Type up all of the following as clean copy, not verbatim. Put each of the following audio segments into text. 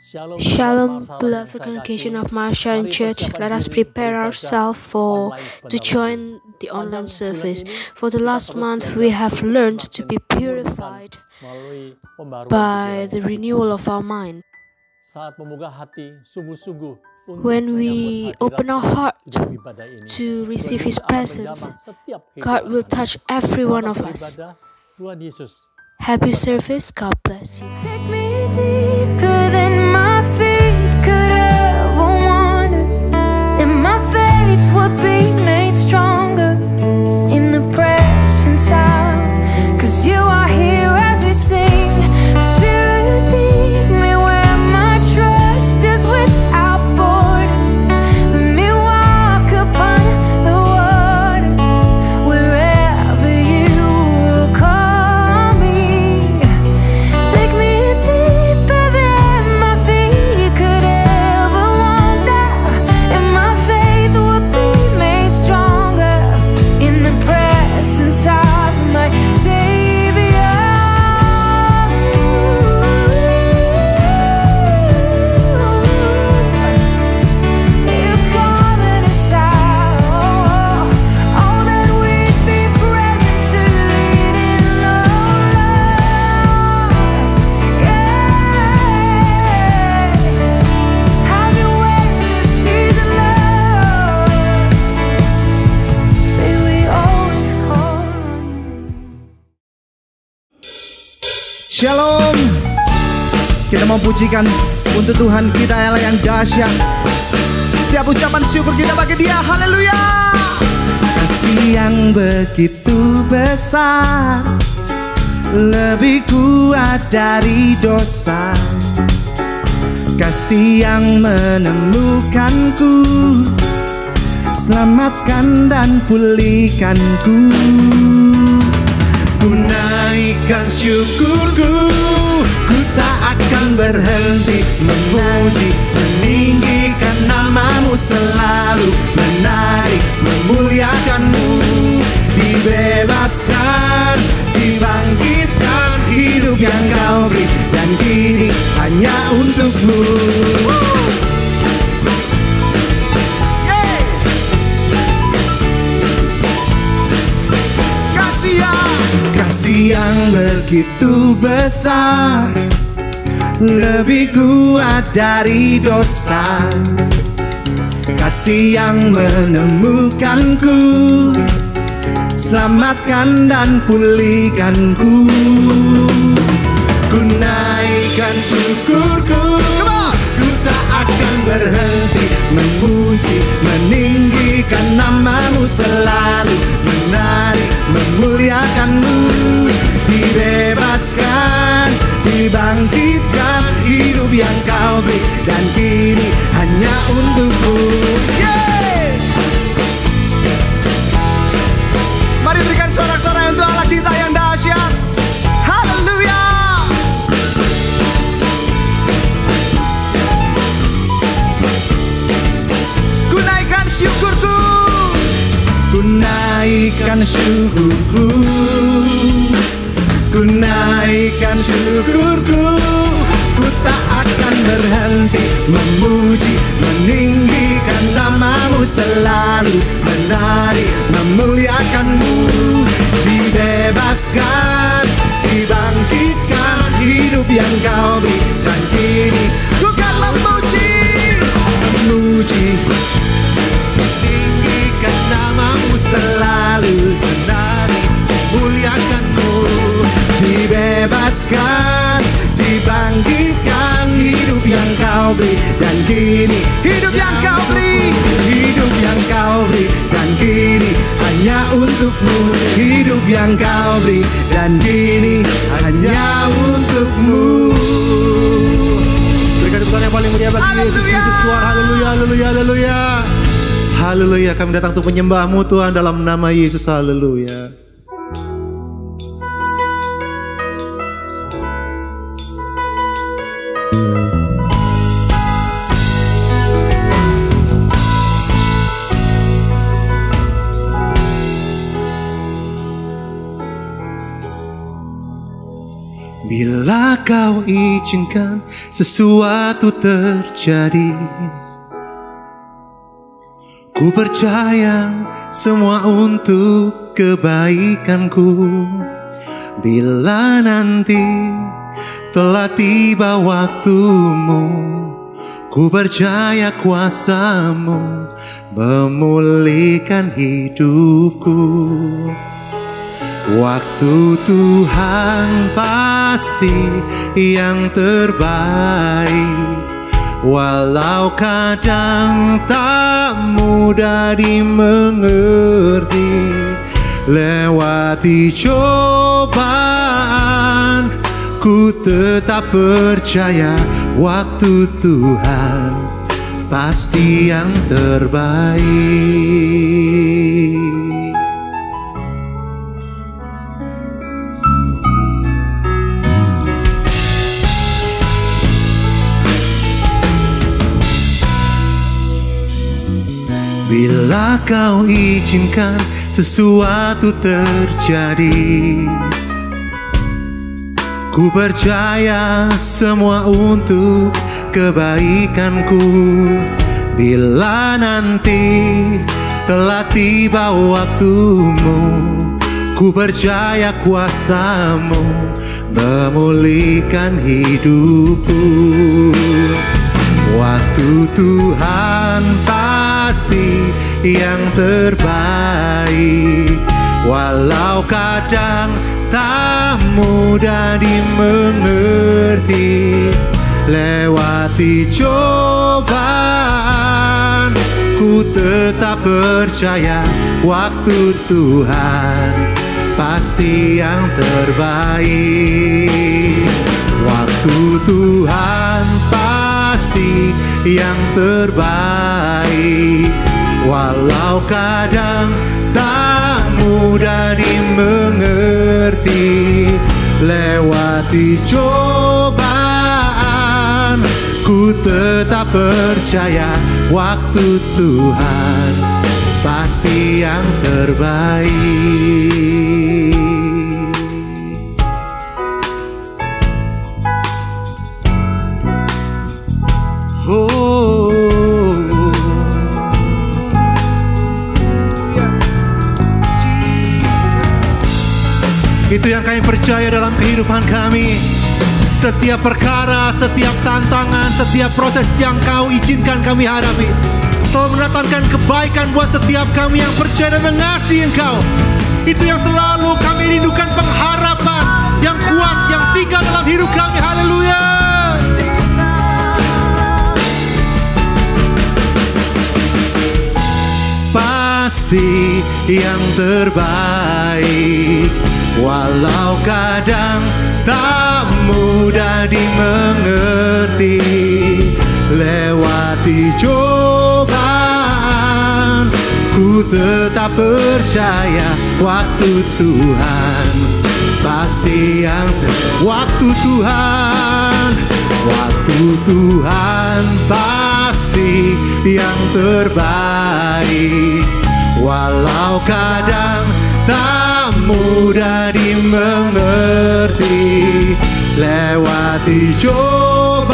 Shalom, beloved congregation of Marshawn Church. Let us prepare ourselves to join the online service. For the last month, we have learned to be purified by the renewal of our mind. When we open our heart to receive His presence, God will touch every one of us. Happy service. God bless you. Take me deeper than my feet could ever wander, and my faith would be made stronger in the presence of, 'cause you are here as we sing. Spirit, lead me where my trust is without borders. Let me walk upon the waters wherever you will call me. Take me deeper than my feet could ever wander, and my faith would be made stronger in the presence of my Savior. You're calling us out, oh, that we'd be present to lead in love. Yeah, have your way this season, Lord. May we always call on you. Shalom. Kita memujikan untuk Tuhan kita Allah yang dahsyat. Setiap ucapan syukur kita bagi Dia. Haleluya. Kasih yang begitu besar, lebih kuat dari dosa. Kasih yang menemukanku, selamatkan dan pulihkanku. Ku naikkan syukurku, ku tak akan berhenti memuji, meninggikan namamu selalu, menari, memuliakanmu. Dibebaskan, dibangkitkan, hidup yang kau beri, dan kini hanya untukmu. Kasih yang begitu besar, lebih kuat dari dosa. Kasih yang menemukanku, selamatkan dan pulihkanku. Ku naikkan syukurku, ku tak akan berhenti memuji, meninggikan namamu selalu, menari, memuliakanmu. Dibebaskan, dibangkitkan, hidup yang kau beri, dan kini hanya untukmu. Mari berikan sorak-sorai untuk Allah kita yang dahsyat. Haleluya. Ku naikkan syukurku, ku naikkan syukurku, ku naikkan syukurku. Ku tak akan berhenti memuji, meninggikan namamu selalu, menari, memuliakanmu. Dibebaskan, dibangkitkan, hidup yang kau beri, dan kini ku kan memuji, memuji, meninggikan namamu selalu, menari, memuliakanmu. Dibebaskan, dibangkitkan, hidup yang kau beri, dan kini hidup yang kau beri, hidup yang kau beri, dan kini hanya untukmu. Hidup yang kau beri, dan kini hanya untukmu. Berikan tepuk tangan yang paling meriah bagi Yesus Kristus Tuhan. Haleluya, haleluya, haleluya. Haleluya, kami datang untuk menyembahmu Tuhan dalam nama Yesus. Haleluya. Bila kau Kau izinkan sesuatu terjadi. Ku percaya semua untuk kebaikanku. Bila nanti telah tiba waktumu, ku percaya kuasa-Mu memulihkan hidupku. Waktu Tuhan pasti yang terbaik, walau kadang tak mudah dimengerti. Lewati cobaan, ku tetap percaya waktu Tuhan pasti yang terbaik. Bila Kau izinkan sesuatu terjadi, ku percaya semua untuk kebaikanku. Bila nanti telah tiba waktumu, ku percaya kuasa-Mu memulihkan hidupku. Waktu Tuhan pasti yang terbaik, walau kadang tak mudah dimengerti. Lewati cobaan, ku tetap percaya waktu Tuhan pasti yang terbaik. Waktu Tuhan pasti yang terbaik, walau kadang tak mudah dimengerti. Lewati cobaan, ku tetap percaya waktu Tuhan pasti yang terbaik. Itu yang kami percaya dalam kehidupan kami. Setiap perkara, setiap tantangan, setiap proses yang Kau izinkan kami hadapi selalu mendatangkan kebaikan buat setiap kami yang percaya dan mengasihi Engkau. Itu yang selalu kami rindukan, pengharapan yang kuat yang tinggal dalam hidup kami. Haleluya. Pasti yang terbaik, walau kadang tak mudah dimengerti. Lewati cobaan, ku tetap percaya waktu Tuhan pasti yang waktu Tuhan pasti yang terbaik, walau kadang tak mudah dimengerti. Lewati cobaan,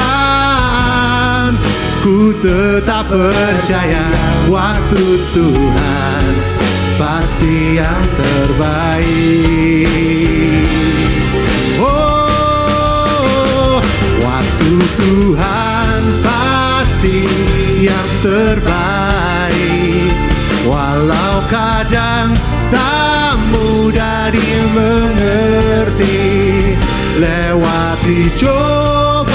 ku tetap percaya waktu Tuhan pasti yang terbaik. Oh, waktu Tuhan pasti yang terbaik, walau kadang tak mudah dimengerti. Lewati cobaan,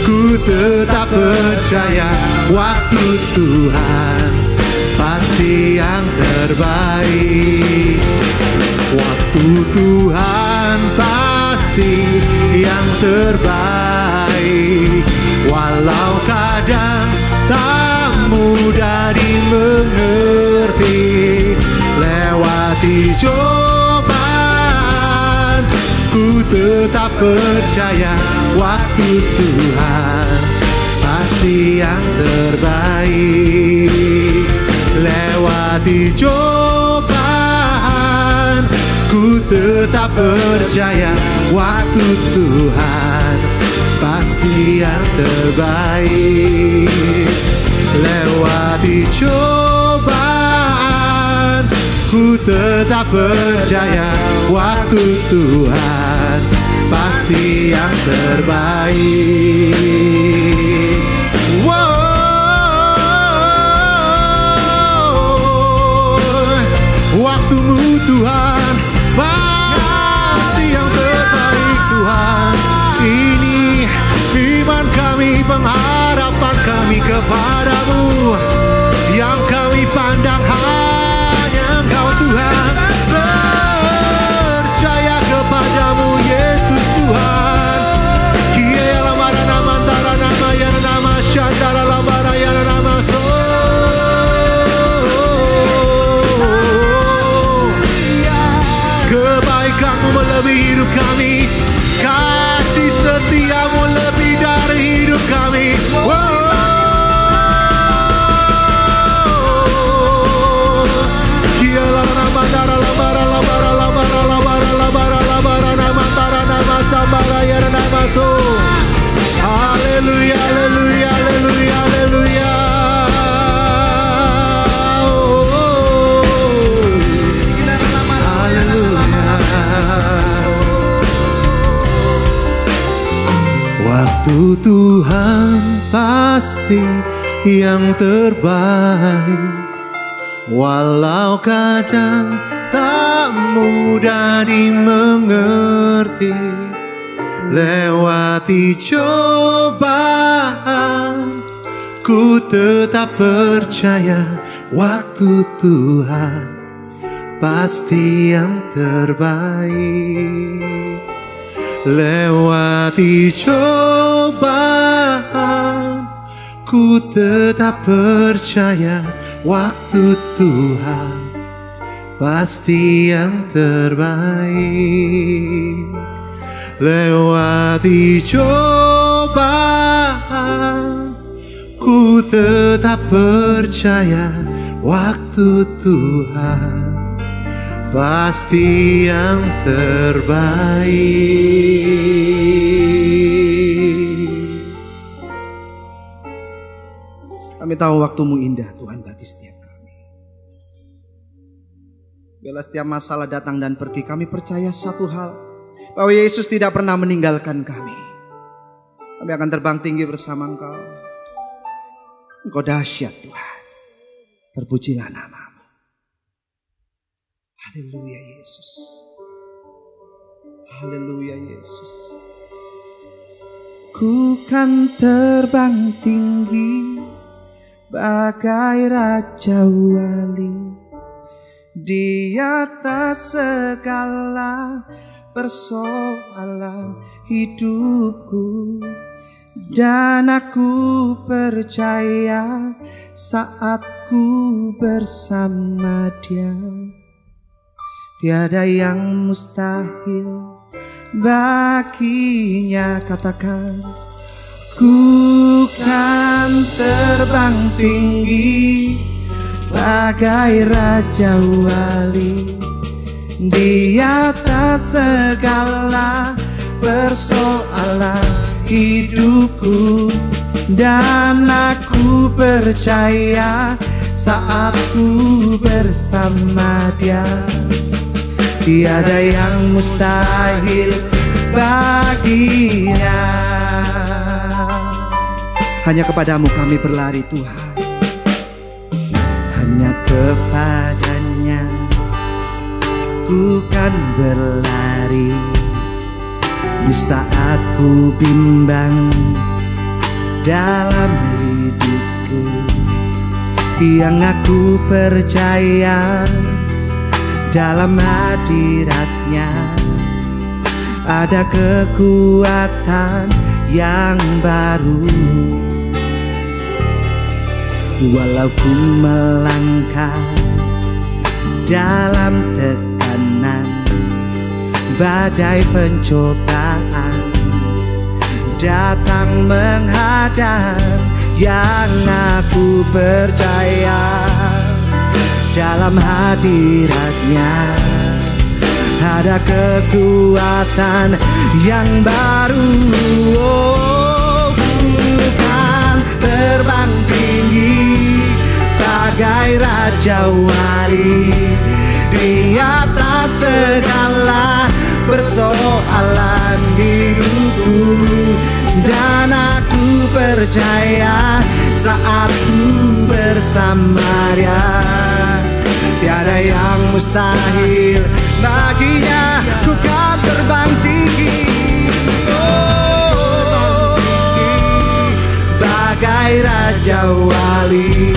ku tetap percaya waktu Tuhan pasti yang terbaik. Waktu Tuhan pasti yang terbaik, walau kadang tak mudah dimengerti. Lewati cobaan, ku tetap percaya waktu Tuhan pasti yang terbaik. Lewati cobaan, ku tetap percaya waktu Tuhan pasti yang terbaik. Lewati cobaan, ku tetap percaya waktu Tuhan pasti yang terbaik. Waktumu Tuhan pasti yang terbaik Tuhan. Ini iman kami, pengharapan kami kepadamu. Yang kami pandang hanya Engkau Tuhan. Percaya kepadamu Yesus Tuhan. Kia lamara nama antara nama ya nama syandara lamara ya nama so. Kebaikanmu melebihi hidup kami, kasih setiamu lebih dari hidup kami. Haleluya, haleluya, haleluya, haleluya. Waktu Tuhan pasti yang terbaik, walau kadang tak mudah dimengerti. Lewati cobaan, ku tetap percaya waktu Tuhan pasti yang terbaik. Lewati cobaan, ku tetap percaya waktu Tuhan pasti yang terbaik. Lewati cobaan, ku tetap percaya waktu Tuhan pasti yang terbaik. Kami tahu waktumu indah Tuhan bagi setiap kami. Bila setiap masalah datang dan pergi, kami percaya satu hal, bahwa Yesus tidak pernah meninggalkan kami. Kami akan terbang tinggi bersama Engkau. Engkau dahsyat Tuhan. Terpujilah nama-Mu. Haleluya Yesus. Haleluya Yesus. Ku kan terbang tinggi bagai Raja Wali di atas segala persoalan hidupku. Dan aku percaya saat ku bersama Dia, tiada yang mustahil baginya. Katakan, ku kan terbang tinggi bagai Raja Wali di atas segala persoalan hidupku. Dan aku percaya saat ku bersama Dia, tiada yang mustahil baginya. Hanya kepadamu kami berlari Tuhan, hanya kepadanya ku kan berlari. Di saat ku bimbang dalam hidupku, yang aku percaya dalam hadirat-Nya ada kekuatan yang baru. Walau ku melangkah dalam tekanan badai pencobaan datang menghadang, yang aku percaya dalam hadirat-Nya ada kekuatan yang baru. Oh, bukan terbang tinggi bagai Raja Wali di atas segala persoalan hidupku. Dan aku percaya saat ku bersama Dia, tiada yang mustahil baginya. Ku kan terbang tinggi, oh, bagai Raja Wali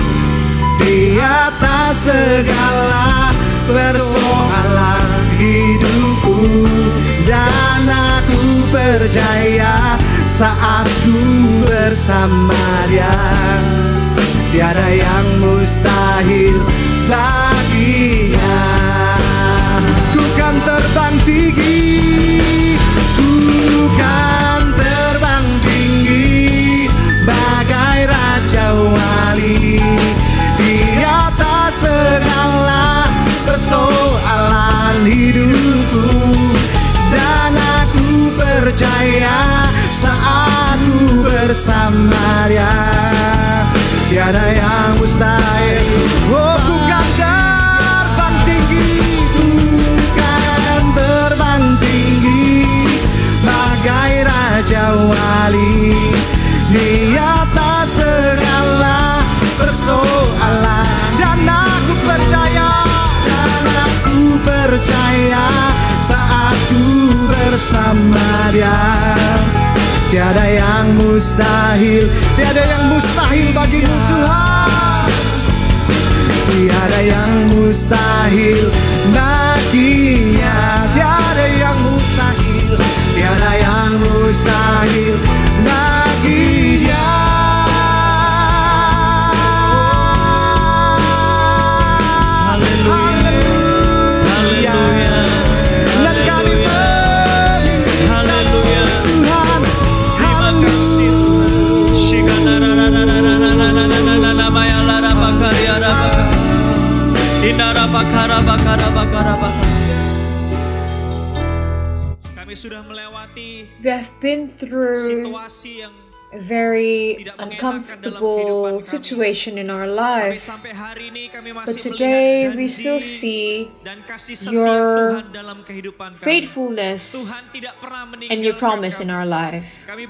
di atas segala persoalan hidupku. Dan aku percaya saat ku bersama Dia, tiada yang mustahil baginya. Ku kan terbang tinggi, ku kan terbang tinggi bagai Raja Wali di atas segala persoalan hidupku. Dan aku percaya saat ku bersama Dia, tiada yang mustahil. Oh, ku kan terbang tinggi, ku kan terbang tinggi bagai Raja Wali di atas segala persoalan. Dan aku percaya saat ku bersama Dia, tiada yang mustahil, tiada yang mustahil bagimu Tuhan. Tiada yang mustahil baginya, tiada yang mustahil, tiada yang mustahil baginya. Kami sudah melewati We have been through situasi yang a very uncomfortable situation in our life, sampai hari ini kami masih but today melihat we janji still see dan kasih setia your Tuhan dalam kehidupan kami. faithfulness Tuhan tidak pernah meninggalkan and your promise kami. in our life. Kami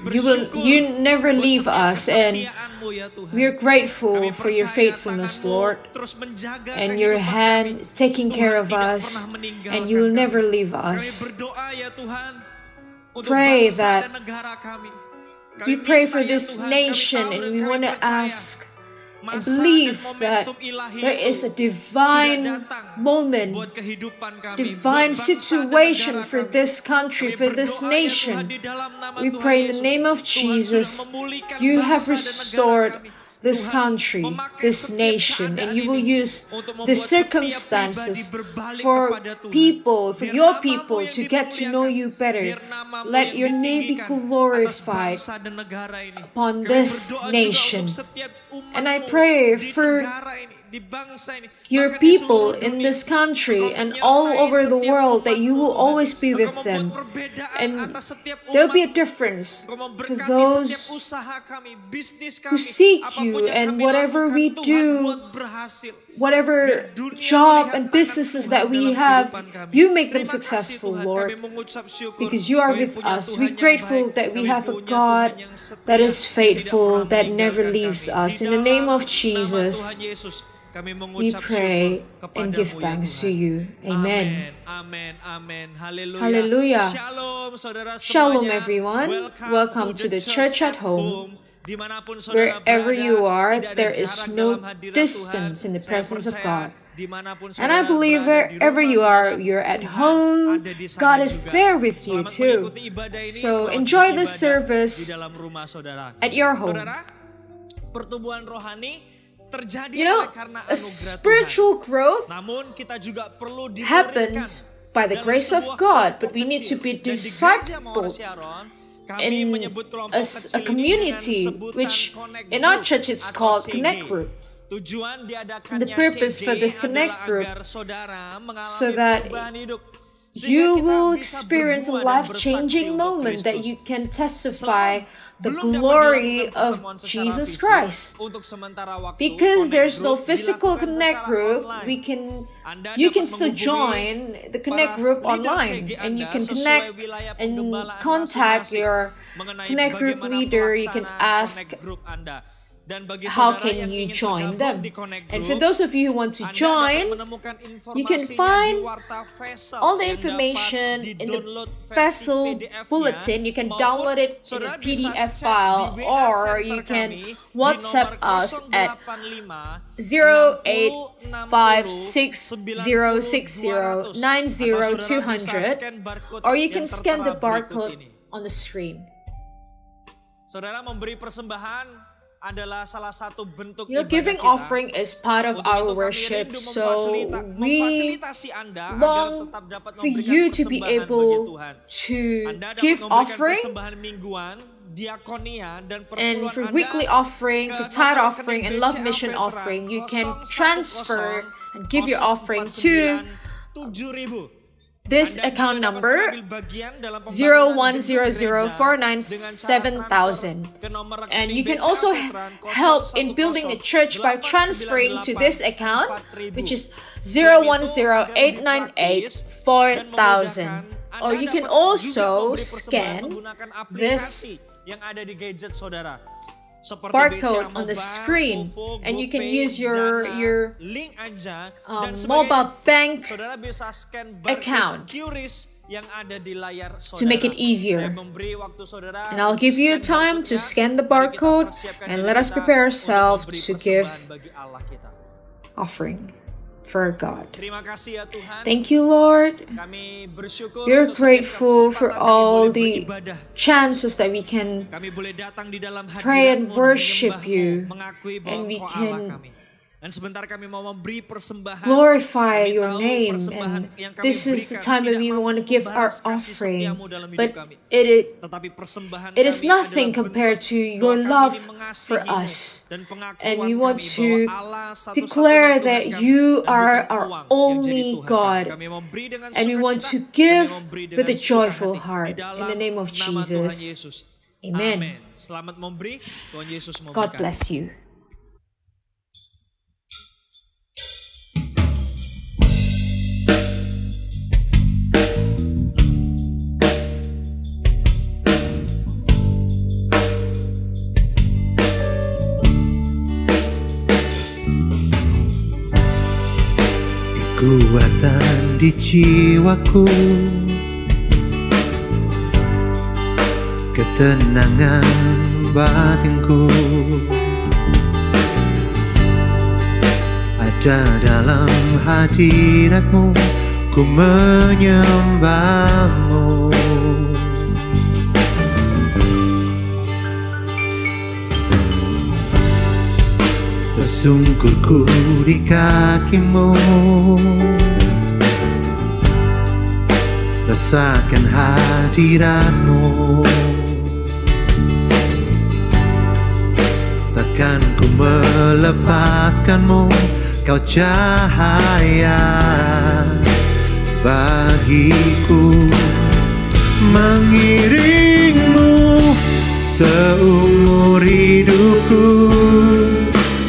You never buat leave setiap us, and kesetiaanmu, ya Tuhan. we're grateful Kami for your percaya faithfulness, tangan-Mu Lord, terus menjaga and your kehidupan hand kami. is taking Tuhan care of tidak us, pernah meninggalkan and you will kami. never leave Kami us. berdoa, ya Tuhan, untuk Pray bangsa that dan negara kami. We Kami pray minta, for ya this Tuhan, nation, kami tahu and dan we kami want to percaya ask and masa believe dan that momentum ilahi there itu is a sudah divine datang moment, buat kehidupan kami, divine buat bangsa dan situation negara for kami. this country, Kami for this berdoa, ya Tuhan, nation. di dalam nama We Tuhan pray in the Yesus. name of Tuhan sudah Jesus, memulihkan you bangsa have dan negara restored kami. this Tuhan country, memakai this setiap nation, and keadaan you will ini use untuk the membuat setiap circumstances pribadi berbalik for kepada Tuhan. people, for Biar your namamu people yang to get to know dimuliakan. you better. Biar namamu Let yang your name be ditinggikan glorified atas bangsa dan negara ini. upon Kami this berdoa juga nation. untuk setiap umatmu And I pray di for negara ini, di bangsa ini, your bahkan di people seluruh in dunia. this country Engkau and menyertai all over the setiap world, that you umatmu, will Tuhan. always be with Engkau them. membuat perbedaan And atas setiap there will be a umatmu. difference Engkau for memberkati setiap those usaha kami, bisnis who kami, seek apapun you, yang and kami whatever lakukan, we Tuhan do, buat berhasil. whatever Biar dunia job melihat and tangan businesses Tuhan that we dalam have, kehidupan kami. you make them Terima kasih, successful, Tuhan. Lord, Kami mengucap syukur. because you are Kami with punya us. Tuhan We're yang grateful baik. that we Kami have a punya God Tuhan yang setia, that is yang tidak faithful, pernah that never meninggalkan leaves kami. us. Di In the name dalam of nama Jesus, Tuhan Yesus, kami we mengucap pray syukur and give kepadamu, ya thanks to Tuhan. you. Amen. Amin, amin, haleluya. Hallelujah. Shalom, saudara Shalom, semuanya. everyone. Welcome to the church at home. Dimanapun saudara Wherever berada, you are, tidak ada there is jarak no dalam hadirat distance Tuhan. in the Saya presence of percaya God. dimanapun And I saudara believe berada, di wherever rumah you saudara, are, you're at Tuhan home, ada di sana God is juga. there with you Selamat too. mengikuti ibadah ini, So selamat enjoy beribadah this service di dalam rumah saudara. at your home. Saudara, pertumbuhan rohani terjadi You know, oleh karena a anugerah spiritual growth Tuhan. Namun kita juga perlu dimuridkan happens by the dalam grace of sebuah God, kelompok but we need to kecil. be Dan di gereja Mawar discipled Sharon, kami in menyebut kelompok a kecil ini community, dengan sebutan which Connect in our Group church it's atau called CG. Connect Group. Tujuan diadakannya The purpose CG for this adalah Connect Group agar saudara mengalami so that perubahan hidup. you will experience a life-changing moment that you can testify the glory of Jesus Christ. Because there's no physical connect group, you can still join the connect group online, and you can connect and contact your connect group leader. You can ask how can you join them. And for those of you who want to join, you can find all the information in the Vessel Bulletin. You can download it in a PDF file, or you can WhatsApp us at 085606090200, or you can scan the barcode on the screen. Saudara, memberi persembahan adalah salah satu bentuk giving offering is part of our worship, so we long for you to be able to give offering, and for weekly offering, for tithe offering, and love mission offering. You can transfer and give your offering to this account number 0100497000, and you can also help in building a church by transferring to this account, which is 0108984000, or you can also scan this barcode on the screen, and you can use your mobile bank account to make it easier. And I'll give you time to scan the barcode, and let us prepare ourselves to give offering for God. Thank you, Lord. We're grateful for all the chances that we can pray and worship you, and we can glorify your name. And this is the time that we want to give our offering, but it is nothing compared to your love for us. And we want to declare that you are our only God, and we want to give with a joyful heart. In the name of Jesus, amen. God bless you. Kekuatan di jiwaku, ketenangan batinku ada dalam hadiratmu, ku menyembahmu. Tersungkurku di kakimu, rasakan hadiratmu. Takkan ku melepaskanmu, kau cahaya bagiku. Mengiringmu seumur hidupku,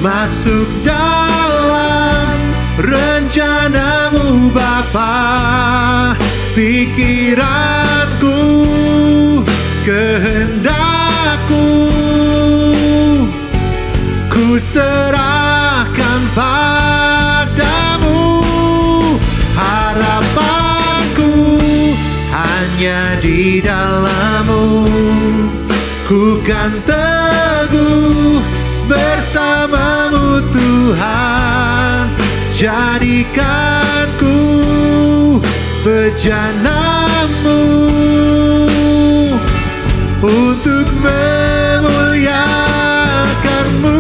masuk dalam rencanamu Bapa. Pikiranku, kehendakku, ku serahkan padamu. Harapanku hanya di dalam-Mu, ku kan teguh bersama-Mu Tuhan. Jadikanku bejana-Mu untuk memuliakan-Mu.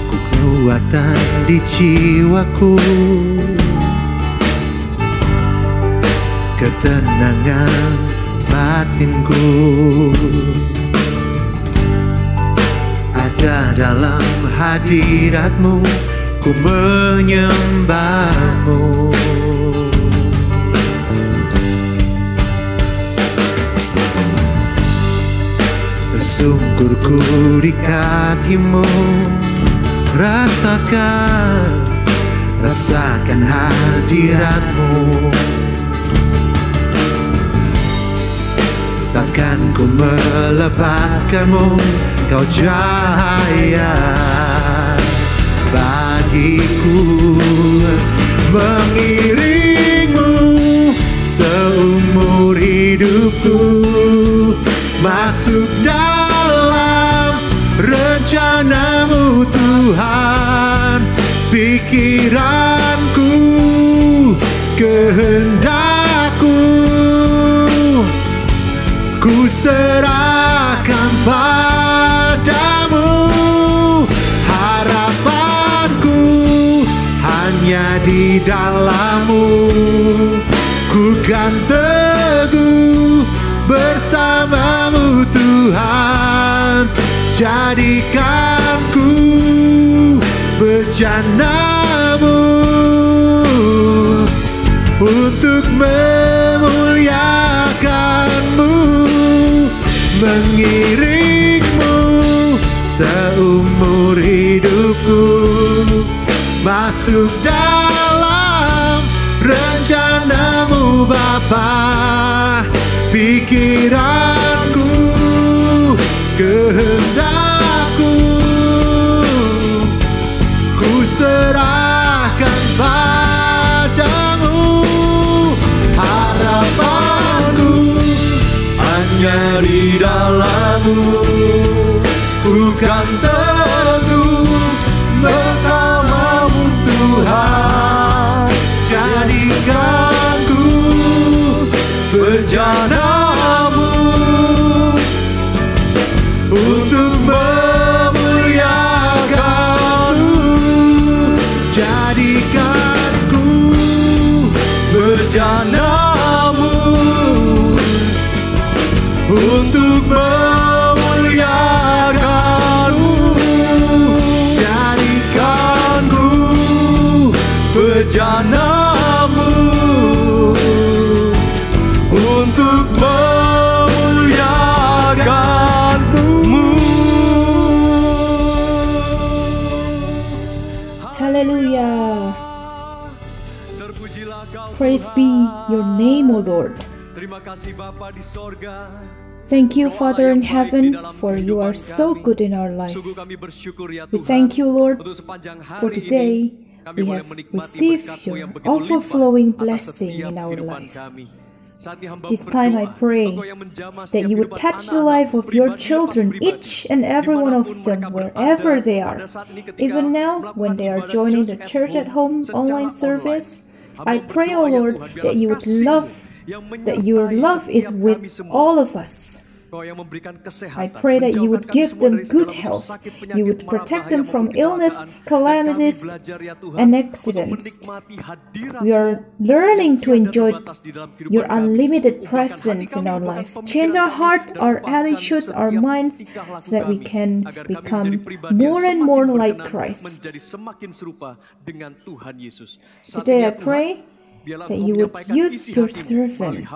Kekuatan di jiwaku, ketenangan batinku ada dalam hadiratmu, ku menyembahmu. Tersungkurku di kakimu, rasakan hadiratmu. Takkan ku melepaskanmu, kau cahaya bagiku. Mengiringmu seumur hidupku, masuk dalam rencanamu Tuhan. Pikiranku, kehendakku, ku serahkan padamu. Harapanku hanya di dalam-Mu, ku kan teguh bersama-Mu Tuhan. Jadikan ku bejana-Mu untuk memuliakan-Mu. Mengiringmu seumur hidupku, masuk dalam rencana-Mu Bapa. Pikiranku, kehendakku, ku serahkan padamu. Harapanku hanya di dalam-Mu, ku kan teguh bersama-Mu Tuhan. Jadikan ku bejana-Mu untuk memuliakan-Mu. Jadikan ku bejana-Mu untuk memuliakan-Mu. Jadikan ku bejana-Mu untuk memuliakan-Mu. Hallelujah. Praise be your name, O Lord. Terima kasih Bapa di sorga. Thank you, Father in heaven, for you are so good in our life. We thank you, Lord, for today we have received your overflowing blessing in our life. This time I pray that you would touch the life of your children, each and every one of them, wherever they are. Even now, when they are joining the Church at Home online service, I pray, O Lord, that you would that your love is with all of us. I pray that you would give them good health. You would protect them from illness, calamities, and accidents. We are learning to enjoy your unlimited presence in our life. Change our heart, our attitudes, our minds, so that we can become more and more like Christ. Today I pray that you would use your servant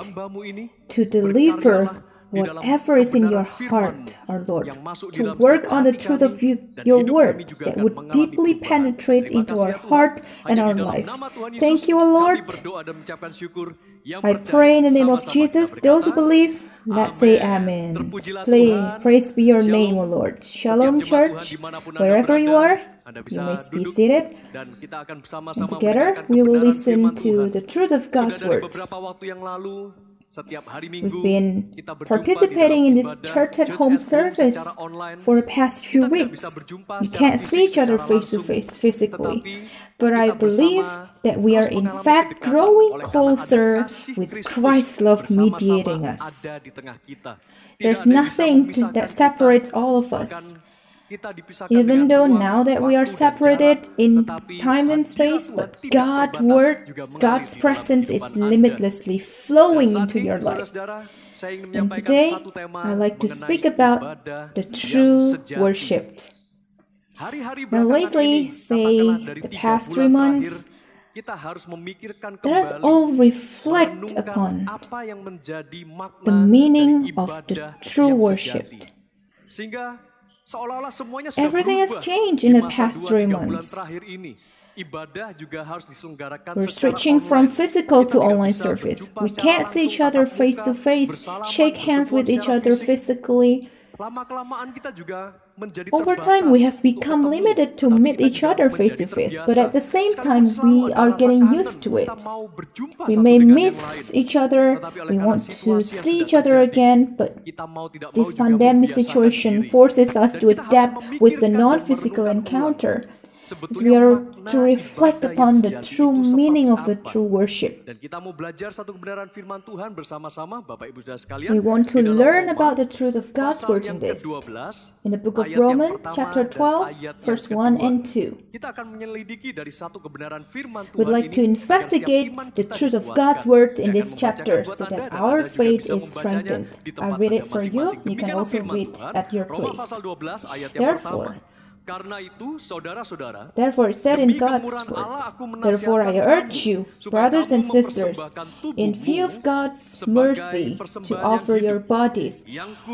to deliver whatever is in your heart, our Lord, to work on the truth of your word that would deeply penetrate into our heart and our life. Thank you, O Lord. I pray in the name of Jesus. Those who believe, let's say Amen. Praise be your name, O Lord. Shalom, church. Wherever you are, you may be seated. And together, we will listen to the truth of God's words. We've been participating in this Church at Home service for the past few weeks. We can't see each other face to face physically, but I believe that we are in fact growing closer with Christ's love mediating us. There's nothing that separates all of us. Even though now that we are separated in time and space, but God's word, God's presence is limitlessly flowing into your lives. And today, I like to speak about the true worship. Now lately, say the past 3 months, let us all reflect upon the meaning of the true worship. Everything has changed in the past 3 months. We're switching from physical to online service. We can't see each other face to face, shake hands with each other physically. Over time, we have become limited to meet each other face to face, but at the same time, we are getting used to it. We may miss each other, we want to see each other again, but this pandemic situation forces us to adapt with the non-physical encounter. We are to reflect upon the true meaning of the true worship. We want to learn about the truth of God's word in this. In the book of Romans, chapter 12, verse 1 and 2. We'd like to investigate the truth of God's word in this chapter so that our faith is strengthened. I'll read it for you. You can also read at your place. Therefore, it said in God's word, therefore I urge you, brothers and sisters, in view of God's mercy, to offer your bodies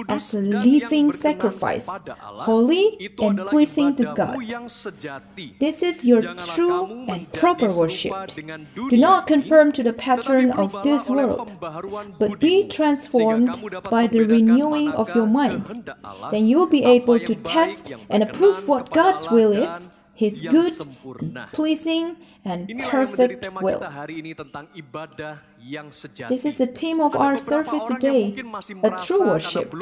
as a living sacrifice, holy and pleasing to God. This is your true and proper worship. Do not conform to the pattern of this world, but be transformed by the renewing of your mind. Then you will be able to test and approve what God's will is, His good, pleasing, and perfect will. This is the theme of our service today, a true worship.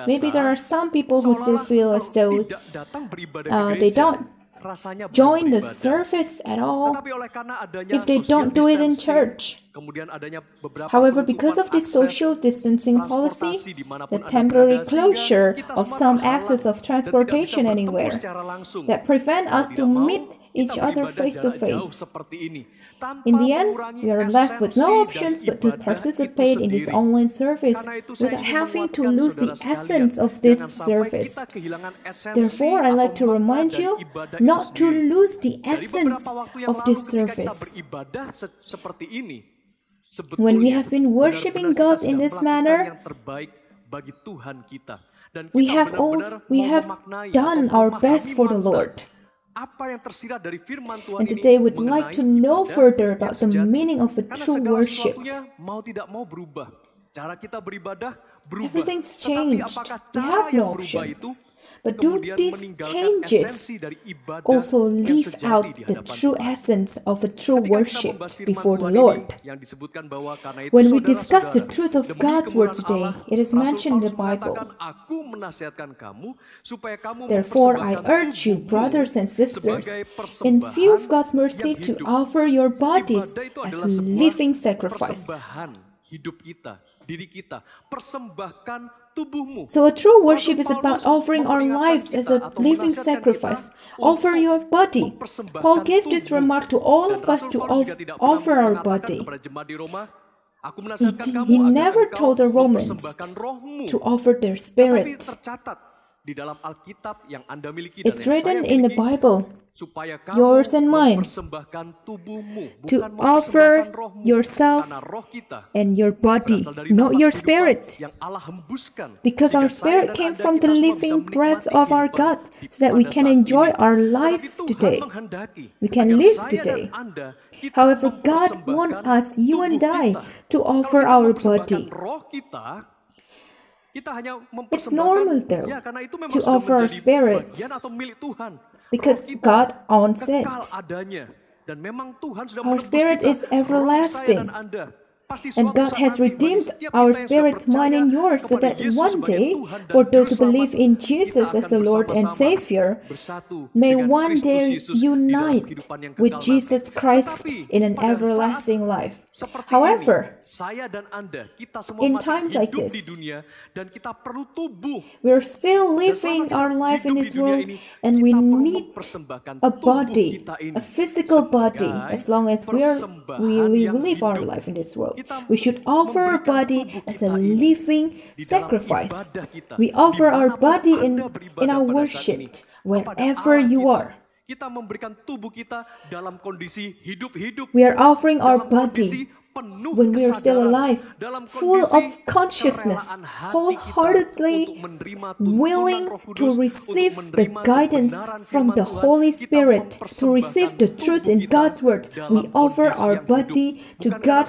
Maybe there are some people who still feel as though they don't join the service at all if they don't do it in church. However, because of this social distancing policy, the temporary closure of some access of transportation anywhere that prevent us to meet each other face to face. In the end, we are left with no options but to participate in this online service without having to lose the essence of this service. Therefore, I like to remind you not to lose the essence of this service. When we have been worshiping God in this manner, we have done our best for the Lord. And today we'd like to know further about the meaning of a true worship. Everything's changed. We have no options. But do these changes also leave out the true essence of a true worship before the Lord? When we discuss the truth of God's word today, it is mentioned in the Bible. Therefore, I urge you, brothers and sisters, in view of God's mercy, to offer your bodies as a living sacrifice. So a true worship is about offering our lives as a living sacrifice. Offer your body. Paul gave this remark to all of us to offer our body. He never told the Romans to offer their spirit. It's written in the Bible, yours and mine, to offer yourself and your body, not your spirit. Because our spirit came from the living breath of our God, so that we can enjoy our life today. We can live today. However, God wants us, you and I, to offer our body. It's normal though to offer our spirit because God owns it. Our spirit is everlasting. And God has redeemed our spirit, mine and yours, so that one day, for those who believe in Jesus as the Lord and Savior, may one day unite with Jesus Christ in an everlasting life. However, in times like this, we're still living our life in this world, and we need a body, a physical body, as long as we live our life in this world. world. We should offer our body as a living sacrifice. We offer our body in our worship wherever you are. Kita memberikan tubuh kita dalam kondisi hidup-hidup. We are offering our body when we are still alive, full of consciousness, wholeheartedly willing to receive the guidance from the Holy Spirit, to receive the truth in God's word. We offer our body to God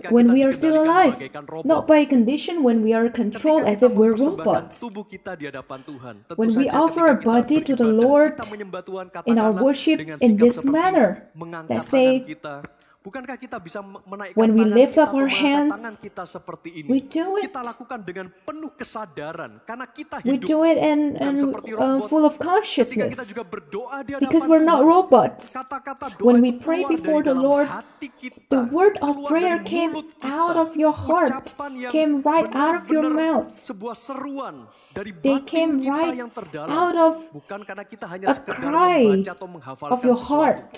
when we are still alive, not by condition when we are controlled as if we're robots. When we offer our body to the Lord in our worship in this manner, let's say, bukankah kita bisa menaikkan when we tangan lift kita up our atau hands, tangan kita seperti ini? we do it. Kita lakukan dengan penuh kesadaran karena kita We hidup do it and seperti robot. full of Ketika kita consciousness, juga berdoa di because hadapan we're not Tuhan, robots. kata-kata doa When itu we pray keluar before dari the dalam Lord, hati kita, the word of keluar prayer dari came mulut kita, out of your heart, ucapan yang came right out of your benar-benar mouth. sebuah seruan dari They batin came kita right yang terdalam, out of bukan karena kita hanya a sekedar cry membaca atau menghafalkan of your sesuatu. heart.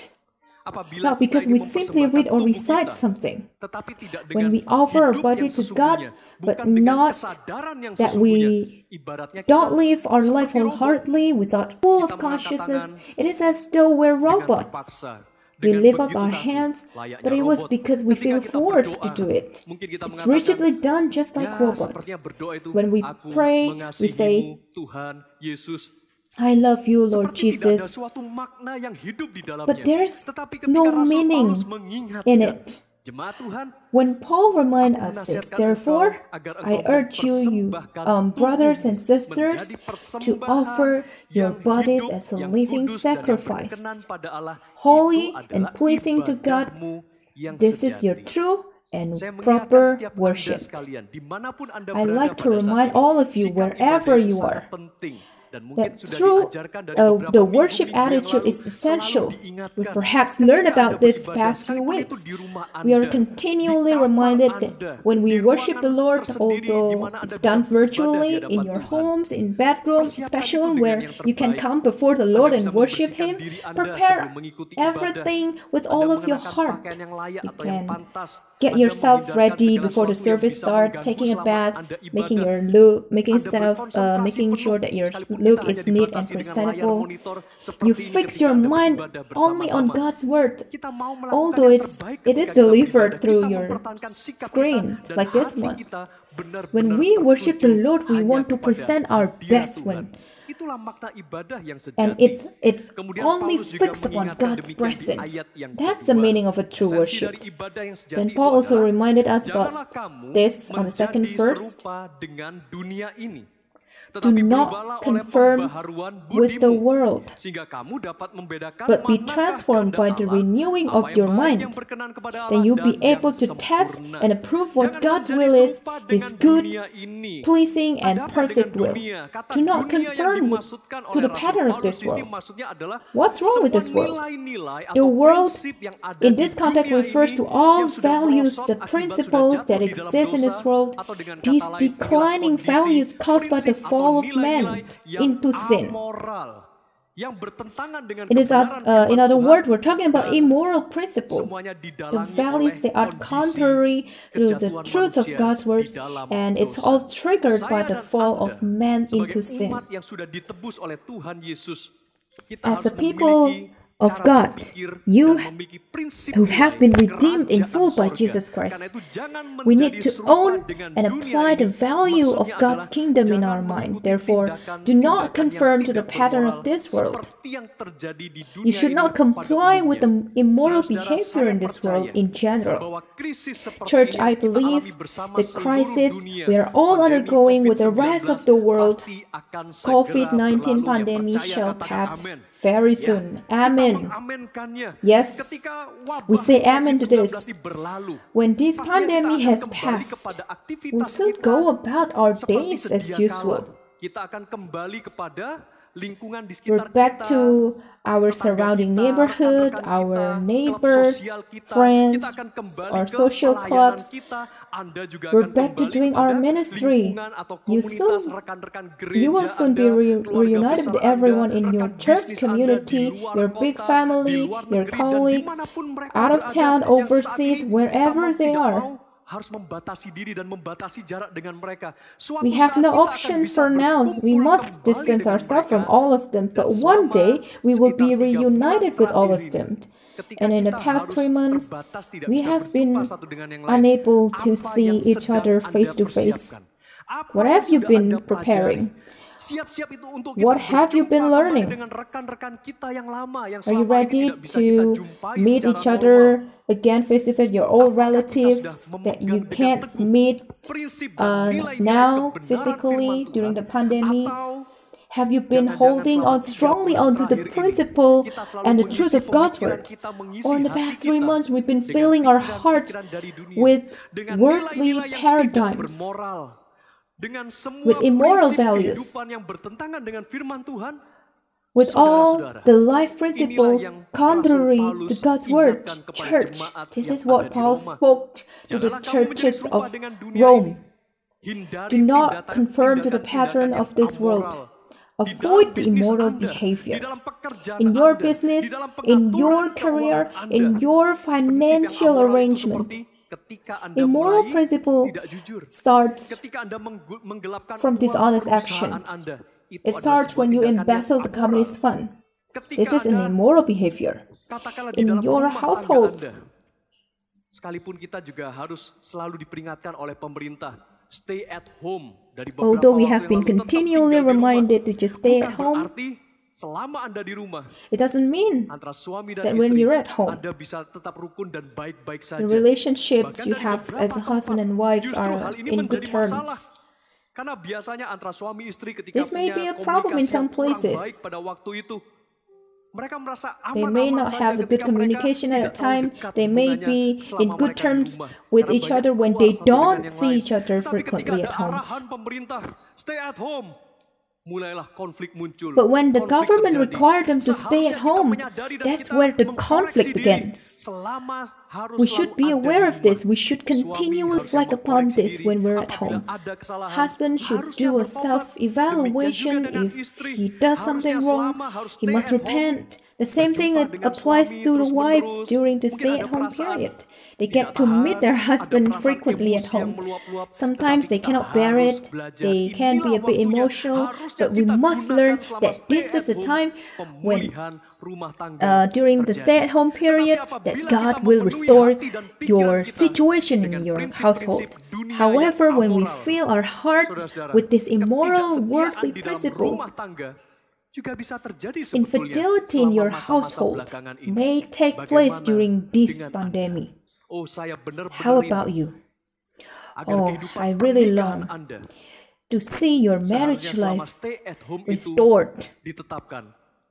Apabila Not because kita we ingin simply mempersembahkan read or tubuh recite kita, something. tetapi tidak dengan When we offer our hidup body yang to sesungguhnya, God, but bukan dengan not kesadaran yang that sesungguhnya. we Ibaratnya kita don't live our life seperti robot, wholeheartedly without full Kita of mengangkat consciousness, tangan it is as though we're dengan robots. terpaksa, We dengan lift up begitu our kaku, hands, layaknya but it was robot. because we Ketika feel kita forced to berdoa, do it. mungkin kita It's mengatakan, rigidly done just like ya robots. sepertinya berdoa itu, When we aku pray, we say, mengasihimu Tuhan Yesus. I love you, Lord Seperti tidak ada Jesus. suatu makna yang hidup di dalamnya. But there's Tetapi ketika no Rasul meaning Paulus mengingatkan, in it. jemaat Tuhan, When Paul reminds us this, menasihatkan therefore, engkau agar I engkau urge you, mempersembahkan brothers and tubuhmu sisters, menjadi to persembahan offer your yang bodies hidup, as a yang living kudus, dan yang sacrifice, berkenan pada Allah. holy Itu and adalah pleasing to God. ibadahmu yang This is your sejati. true and Saya mengingatkan proper setiap Anda worship. sekalian, dimanapun Anda I berada like to pada saat remind ini, all of you, sikap wherever ibadah itu you sangat are, penting. Dan mungkin that sudah true diajarkan dari beberapa the minggu-minggu worship yang attitude lalu, is essential. selalu We diingatkan, perhaps ketika learned Anda about this beribadah, past few sekalipun weeks. itu di rumah We are Anda, continually di kamar reminded that Anda, when we di worship the ruangan Lord, tersendiri di although mana Anda it's bisa done beribadah di virtually in hadapan your Tuhan. homes, in bedrooms, Persiapkan especially itu dengan where yang you can terbaik. come before the Anda Lord bisa and worship membersihkan Him. diri Anda Prepare sebelum mengikuti ibadah. everything with Anda all of your mengenakan heart. pakaian yang layak You atau yang can pantas. get Anda yourself menghindarkan ready segala before the sesuatu yang service bisa start, mengganggu taking a selama bath, Anda making ibadah. your look, making Anda making berkonsentrasi sure penuh, that your sekalipun look kita is hanya neat and dibatasi dengan layar presentable. monitor seperti You ini fix ketika your Anda mind beribadah only on bersama-sama. God's word. Kita mau melakukan Although yang it terbaik is ketika kita delivered beribadah. through Kita your mempertahankan sikap screen kita dan like this hati one. kita benar-benar When we worship the tertuju Lord, we hanya want to kepada present our hadirat best Tuhan. one. Itulah makna ibadah yang And sejati. it's Kemudian only Paulus juga fixed upon mengingatkan God's demikian di presence. ayat yang That's the kedua. meaning of a true Esensi worship. dari ibadah yang sejati Then itu Paul also adalah, reminded us janganlah about kamu this on the second menjadi verse. serupa dengan dunia ini. Do Tetapi not berubahlah oleh conform pembaharuan with the budimu, world, sehingga kamu dapat membedakan but be manakah transformed by kehendak the Allah, renewing apa of yang your baik, mind. yang berkenan kepada Allah, Then you'll be dan able yang to test sempurna. and approve what Jangan God's menjadi will is, serupa His dengan good, dunia ini. pleasing, and Ada apa perfect dengan will. dunia? Kata Do not dunia yang conform dimaksudkan to oleh the Rasul pattern of Paulus this di sini world. maksudnya adalah What's wrong with semua this world? nilai-nilai The atau world prinsip yang ada in di this context dunia refers ini to all yang sudah values, merosot the akibat principles sudah that jatuh di dalam exist in this dosa, world, atau dengan kata these lain, inilah declining kondisi, values caused by the prinsip fall atau of man nilai-nilai yang into sin. amoral, yang bertentangan dengan It is kebenaran in firman other Tuhan, words, we're talking about dan immoral principle. semuanya The didalangi values oleh that are kondisi contrary to the kejatuhan truth of manusia God's di words, dalam and it's dosa. all triggered by Saya the dan fall Anda, of man into sebagai sin. umat yang sudah ditebus oleh Tuhan Yesus, kita As harus a people memiliki of cara God, berpikir you dan memiliki prinsip who nilai have been redeemed in kerajaan full by sorga. Jesus Karena Christ, itu jangan we need menjadi to serupa own dengan and dunia apply the ini. value of Maksudnya God's adalah kingdom in jangan our mind. mengikuti Therefore, do not tindakan-tindakan conform yang to the tidak pattern of bermoral this world. seperti yang terjadi di dunia You should ini not pada comply with the umumnya. immoral Saudara-saudara, behavior saya in this world percaya in general. bahwa krisis seperti Church, ini I yang kita alami believe bersama the seluruh crisis dunia, we are all pandemi undergoing with the rest of the COVID-19 world, pasti akan segera COVID-19 berlalu. Yang pandemic percaya shall katakan pass amin. very Ya, soon. kita Amen. mengamenkannya. Yes, Ketika wabah we say amen to COVID-19 this. ini berlalu, When this pastinya kita pandemic akan has kembali passed, kepada we'll aktivitas still kita go about our seperti days as sedia usual. kala. kita akan kembali kepada lingkungan di We're sekitar back kita, to our surrounding neighborhood, our neighbors, friends, our social clubs. We're back to doing our ministry. You will soon be reunited with everyone in your church community, your big family, your colleagues, out of town, overseas, wherever they are. Harus membatasi diri dan membatasi jarak dengan mereka. We have no option for now. We must distance ourselves from all of them. But one day, we will be reunited with all of them. And in the past 3 months, we have been unable to see each other face to face. What have you been preparing? What have you been learning? Are you ready to meet each other again face to face, your old relatives that you can't meet now physically during the pandemic? Have you been holding on strongly onto the principle and the truth of God's word? Or in the past 3 months, we've been filling our heart with worldly paradigms, with immoral values, with all the life principles contrary to God's word. Church, this is what Paul spoke to the churches of Rome. Do not conform to the pattern of this world. Avoid the immoral behavior. In your business, in your career, in your financial arrangement, immoral principle starts from dishonest actions. It starts when you embezzle the company's fund. This is an immoral behavior. In your household, sekalipun kita juga harus selalu diperingatkan oleh pemerintah, stay at home. Although we have been continually reminded to just stay at home, selama Anda di rumah, it doesn't mean antara suami dan that istri, when you're at home, Anda bisa tetap rukun dan baik-baik saja. the relationships you have as a husband and wife are in good terms. Karena biasanya antara suami istri ketika This may be punya a problem in komunikasi some yang kurang places. baik pada waktu itu, mereka merasa They may aman-aman not saja have a good ketika communication mereka at a tidak terlalu time. dekat They may hubungannya be selama in good mereka di terms rumah. with Karena each banyak other when keluar they satu dengan don't yang see lain. each other Tapi frequently ketika at ada home. arahan pemerintah, stay at home, mulailah konflik muncul. But when the Konflik government terjadi. required them to stay Seharusnya at kita home, menyadari dan that's kita where the mengkoreksi conflict diri. begins. Selama harus We selalu should be ada aware di of this. rumah. We should continue Suami reflect harusnya upon mengkoreksi this diri. when we're at Apabila home. ada kesalahan, Husband should harusnya do a bertobat. self-evaluation. Demikian juga dengan If istri. he does Harusnya something wrong, selama harus he stay must at home, repent. The same thing berjumpa dengan applies suami to the wife terus-menerus. during the Mungkin ada stay-at-home perasaan period. They tidak get to meet tahan, their ada husband perasaan frequently at emosi yang home. meluap-luap, Sometimes tetapi they kita cannot bear harus it. belajar. They can be a Inilah bit waktunya. emotional, Harusnya but we kita must gunakan learn selama that stay this is at the home, time when pemulihan rumah tangga during the terjadi. stay-at-home period Tetapi that apabila God kita will memenuhi restore hati dan pikiran your kita situation dengan in your prinsip-prinsip household. dunia However, yang when we amoral, fill our heart saudara-saudara, with this immoral, ketidaksetiaan worldly di dalam principle, rumah tangga juga bisa terjadi sebetulnya infidelity in selama your masa-masa household belakangan ini. may take place Bagaimana during this dengan pandemic. Anda? Oh, saya benar-benar How rindu about you? agar Oh, kehidupan I really pernikahan long Anda to see your seharusnya marriage selama life stay at home itu restored ditetapkan.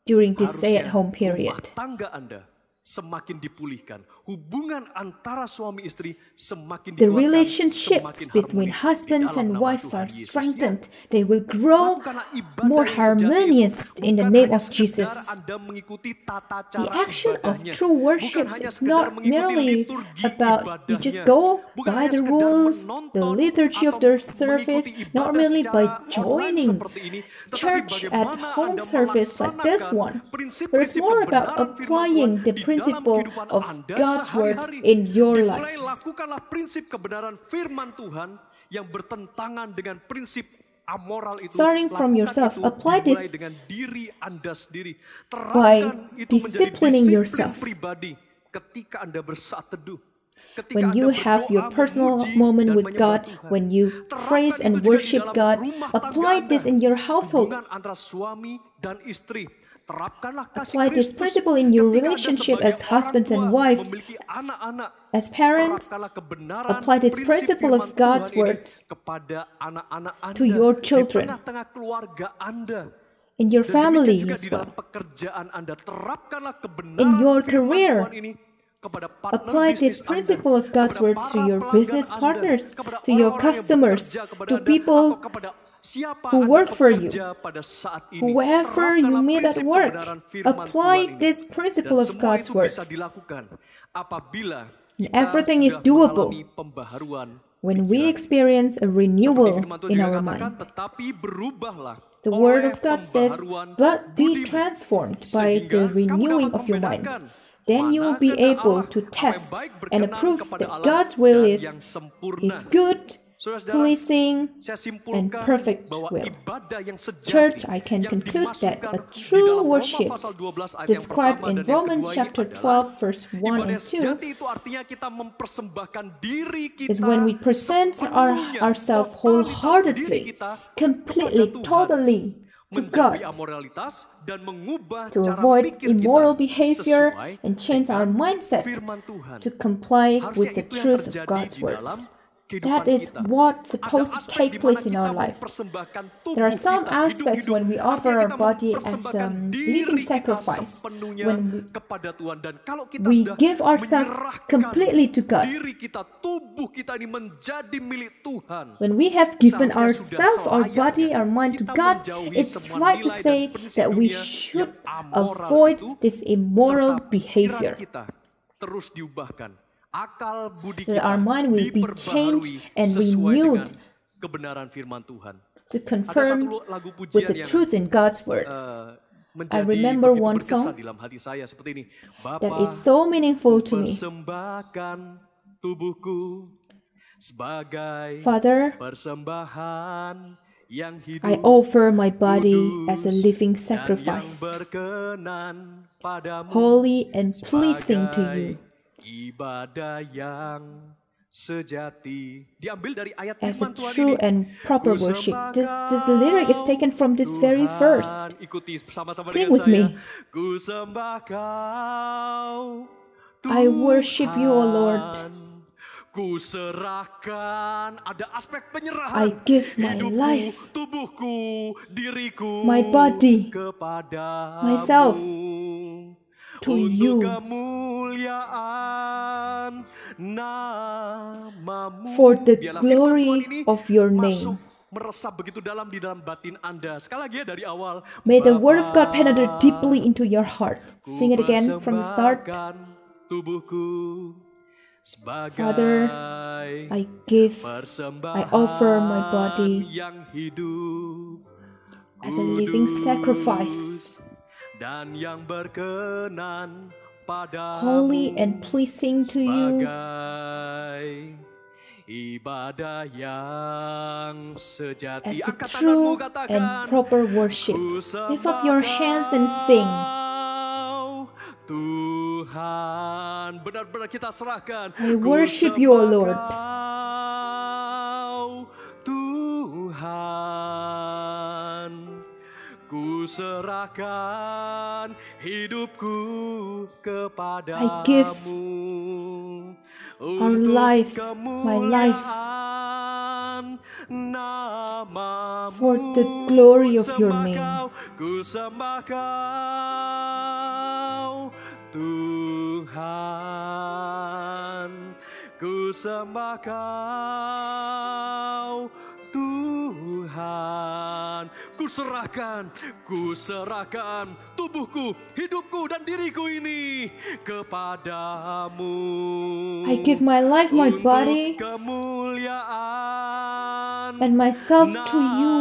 during this Harusnya stay-at-home rumah period. tangga Anda semakin dipulihkan. Hubungan antara suami istri semakin The dikuatkan, relationships semakin between harmonis di husbands dalam and nama wives Tuhan are Yesus. strengthened. They will grow Lakukanlah ibadah more yang sejati harmonious itu in the bukan name hanya of sekedar Jesus. Anda mengikuti tata The cara action of ibadahnya. true worship Bukan hanya is sekedar not mengikuti merely liturgi about you just ibadahnya. go Bukan by hanya the sekedar rules, the menonton liturgy of atau their service, mengikuti not ibadah merely by secara online joining seperti ini, tetapi church at bagaimana home Anda service like this melaksanakan one. But it's prinsip-prinsip more about kebenaran firman applying Tuhan the di dalam principle kehidupan of Anda God's word sehari-hari. in your Dimulai lives. lakukanlah prinsip kebenaran firman Tuhan yang bertentangan dengan prinsip amoral itu. Starting from Lakukan yourself, itu apply dimulai this dengan diri Anda sendiri. by Terapkan itu menjadi disciplining disiplin yourself. pribadi ketika Anda bersaat teduh. Ketika When you Anda have your berdoa, personal memuji, moment dan with menyembah God, Tuhan. when you Terapkan praise itu and juga di worship dalam God, rumah tangga apply Anda. this in your household. Hubungan antara suami dan istri. Terapkanlah kasih Apply this Kristus. principle in your Ketika Anda relationship sebagai as husbands orang and tua wives. memiliki anak-anak, As parents, terapkanlah kebenaran apply this prinsip principle of firman God's Tuhan ini words kepada anak-anak Anda, to your children. di tengah-tengah keluarga Anda, in your dan family demikian juga as di well. dalam pekerjaan Anda. Terapkanlah kebenaran In your firman career, Tuhan ini kepada partner apply bisnis this Anda, principle of God's kepada word to para your pelanggan business Anda, partners, kepada to your orang-orang yang customers, bekerja kepada to Anda, people atau kepada who work for you. Whoever you meet at work, apply this principle of God's word. Everything is doable when we experience a renewal in our mind. The Word of God says, "But be transformed by the renewing of your mind. Then you will be able to test and approve that God's will is good, pleasing, and perfect will." Church, I can conclude that a true worship described in Romans chapter 12 verse 1 and 2 is when we present ourselves wholeheartedly, completely, totally to God, to avoid immoral behavior and change our mindset to comply with the truth of God's words. That is what's supposed to take place in our life. There are some aspects when we offer our body as a living sacrifice, when we give ourselves completely to God. When we have given ourselves, our body, our mind to God, it's right to say that we should avoid this immoral behavior, so that our mind will be changed and renewed to confirm with the truth in God's words. I remember one song that is so meaningful to me. Father, I offer my body as a living sacrifice, holy and pleasing to you. Ibadah yang sejati diambil dari ayat as a firman Tuhan true ini. and proper worship. This lyric is taken from this very verse. Ikuti sama-sama Sing dengan with saya. me. Ku sembah Kau, I worship you, O Lord. Ku serahkan, ada aspek I penyerahan. give my Hidupku, life, tubuhku, diriku, my body, kepadamu. myself, to you. For the glory of your name. Meresap begitu dalam di dalam batin Anda. Sekali lagi ya dari awal. May the word of God penetrate deeply into your heart. Sing it again from the start. Tubuhku sebagai Father, I offer my body yang hidup as a living sacrifice, dan yang berkenan padamu, holy and pleasing to you. Sebagai ibadah yang sejati. As a true and proper worship. Lift up your hands and sing. Tuhan, benar-benar kita serahkan. I worship you, O Lord. Tuhan, ku serahkan hidupku kepadamu. I give our life, my life, for the glory of your name. Ku sembah Kau, Tuhan. Ku sembah Kau, Tuhan. Ku serahkan tubuhku, hidupku dan diriku ini kepadamu. I give my life, my body, and myself to you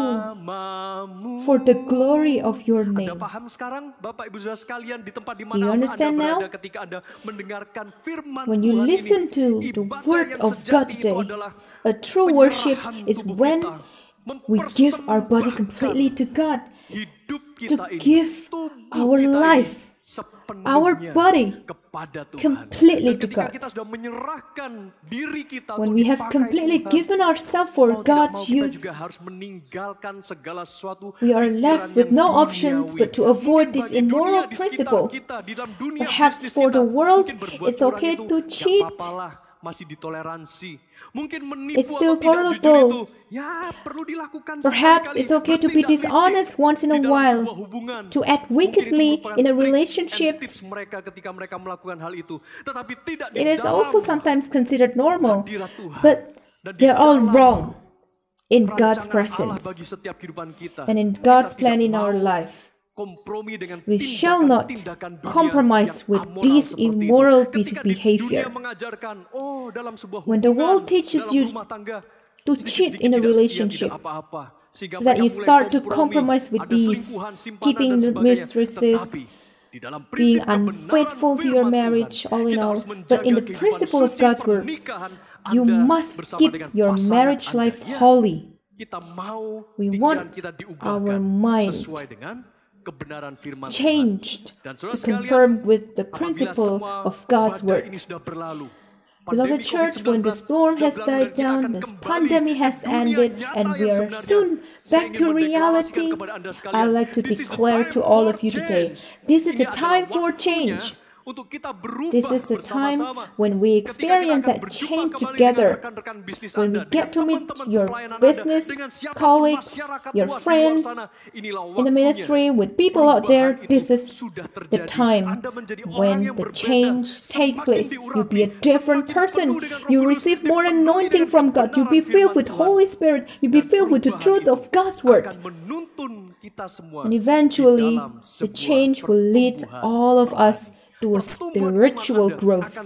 for the glory of your name. Anda paham sekarang, Bapak Ibu Saudara sekalian, di tempat di Do you mana Anda understand now? berada ketika Anda mendengarkan firman When you Tuhan listen ini, to the ibadah word yang of sejati God itu today, adalah a true worship penyerahan is tubuh when kita, we give our body completely to God, hidup to kita ini, give tubuh our kita life, ini sepenuhnya our body kepada Tuhan. completely Dan to ketika God. kita sudah menyerahkan diri kita When untuk we have dipakai completely Tuhan, given ourselves for mau tidak God's mau kita use, juga harus meninggalkan segala sesuatu we are pikiran left with yang no duniawi. options but to avoid Mungkin this bagi dunia immoral di sekitar principle. kita, di dalam dunia Perhaps bisnis for kita, the world, mungkin berbuat it's curang okay itu to nggak cheat. apa-apalah, masih ditoleransi. Mungkin It's menipu still atau tidak jujur tolerable. itu ya perlu dilakukan Perhaps sekali-kali. it's okay to be Bertindak licik dishonest once in a di dalam while, sebuah hubungan. to act Mungkin itu wickedly merupakan in a trik and relationship. tips mereka ketika mereka melakukan hal itu. Tetapi tidak di It is dalam also sometimes considered normal, hadirat Tuhan. but Dan di they're all dalam wrong. in God's presence and in God's plan in our life. We shall not compromise with this immoral behavior. When the world teaches you to cheat in a relationship, so that you start to compromise with these, keeping the mistresses, being unfaithful to your marriage, all in all. But in the principle of God's word, you must keep your marriage life holy. We want our mind changed to conform with the principle of God's word. Beloved church, when the storm has died down, the pandemic has ended, and we are soon back to reality, I'd like to declare to all of you today, this is a time for change. This is the time when we experience that change together. When we get to meet your business colleagues, your friends in the ministry, with people out there, this is the time when the change takes place. You'll be a different person. You receive more anointing from God. You'll be filled with Holy Spirit. You'll be filled with the truth of God's word. And eventually, the change will lead all of us to a spiritual growth.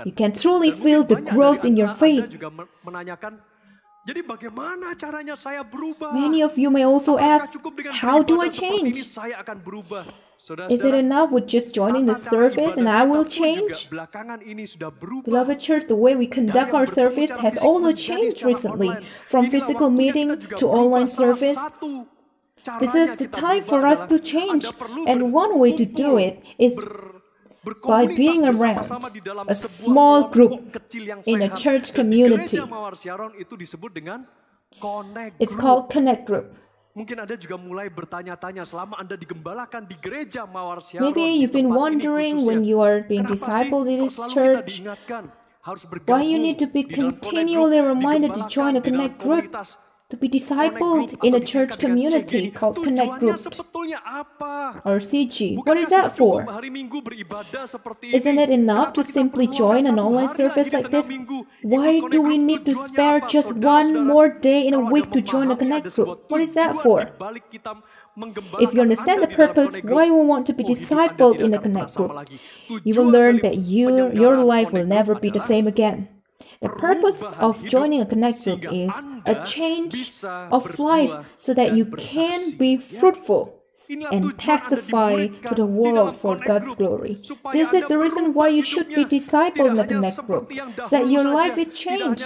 You can truly feel the growth in your faith. Many of you may also ask, how do I change? Is it enough with just joining the service and I will change? Beloved church, the way we conduct our service has also changed recently, from physical meeting to online service. This is the time for us to change, and one way to do it is by being around a small group in a church community. It's called Connect Group. Maybe you've been wondering when you are being discipled in this church, why you need to be continually reminded to join a Connect Group, to be discipled in a church community called Connect Group or CG. What is that for? Isn't it enough to simply join an online service like this? Why do we need to spare just one more day in a week to join a Connect Group? What is that for? If you understand the purpose why we want to be discipled in a Connect Group, you will learn that your life will never be the same again. The purpose of joining a Connect Group is a change of life so that you can be fruitful and testify to the world for God's glory. This is the reason why you should be discipled in a Connect Group, so that your life is changed.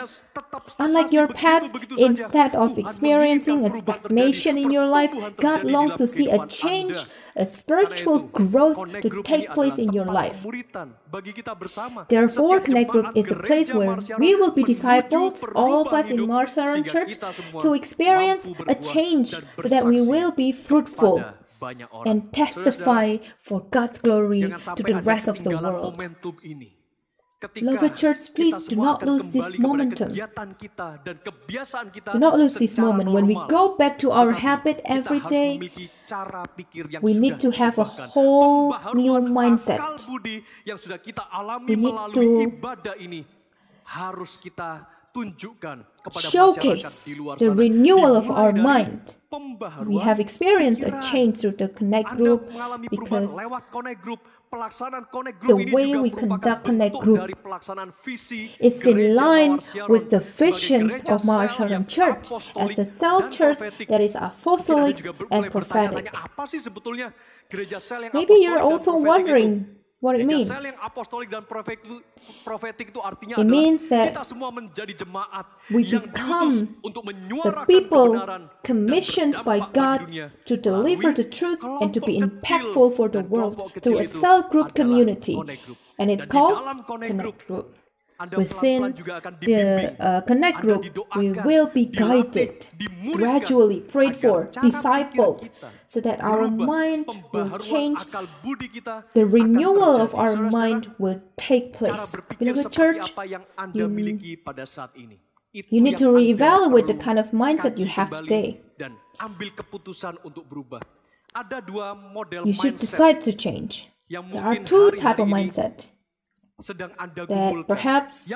Unlike your past, instead of experiencing a stagnation in your life, God longs to see a change, a spiritual growth to take place in your life. Therefore, Connect Group is a place where we will be discipled, all of us in Mars Saron Church, to experience a change so that we will be fruitful and testify for God's glory to the rest of the world. Beloved church, please do not lose this momentum. Do not lose this moment. When we go back to our habit every day, we need to have a whole new mindset. We need to showcase the renewal of our mind. We have experienced a change through the Connect Group because the way we conduct Connect Group is in line with the visions of Mars Saron Church as a self-church that is apostolic and prophetic. Maybe you're also wondering what it means. It means that we become the people commissioned by God to deliver the truth and to be impactful for the world through a cell group community. And it's called Connect Group. Within the Connect Group, we will be guided, gradually prayed for, discipled, so that our mind will change, the renewal of our mind will take place. Beloved church, you need to reevaluate the kind of mindset you have today. You should decide to change. There are two types of mindset. that perhaps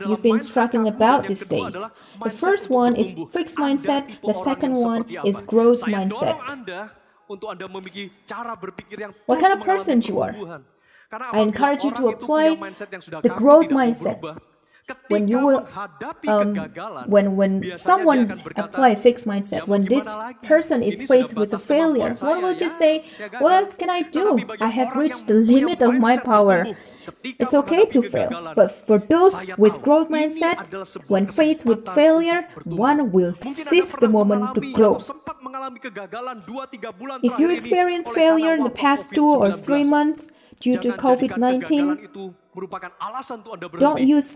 you've been struggling about these days. The first one is fixed mindset, the second one is growth mindset. What kind of person you are? I encourage you to apply the growth mindset. When you will, when someone apply fixed mindset, when this person is faced with a failure, one will just say, "What else can I do? I have reached the limit of my power." It's okay to fail, but for those with growth mindset, when faced with failure, one will seize the moment to grow. If you experience failure in the past 2 or 3 months due to COVID-19, don't use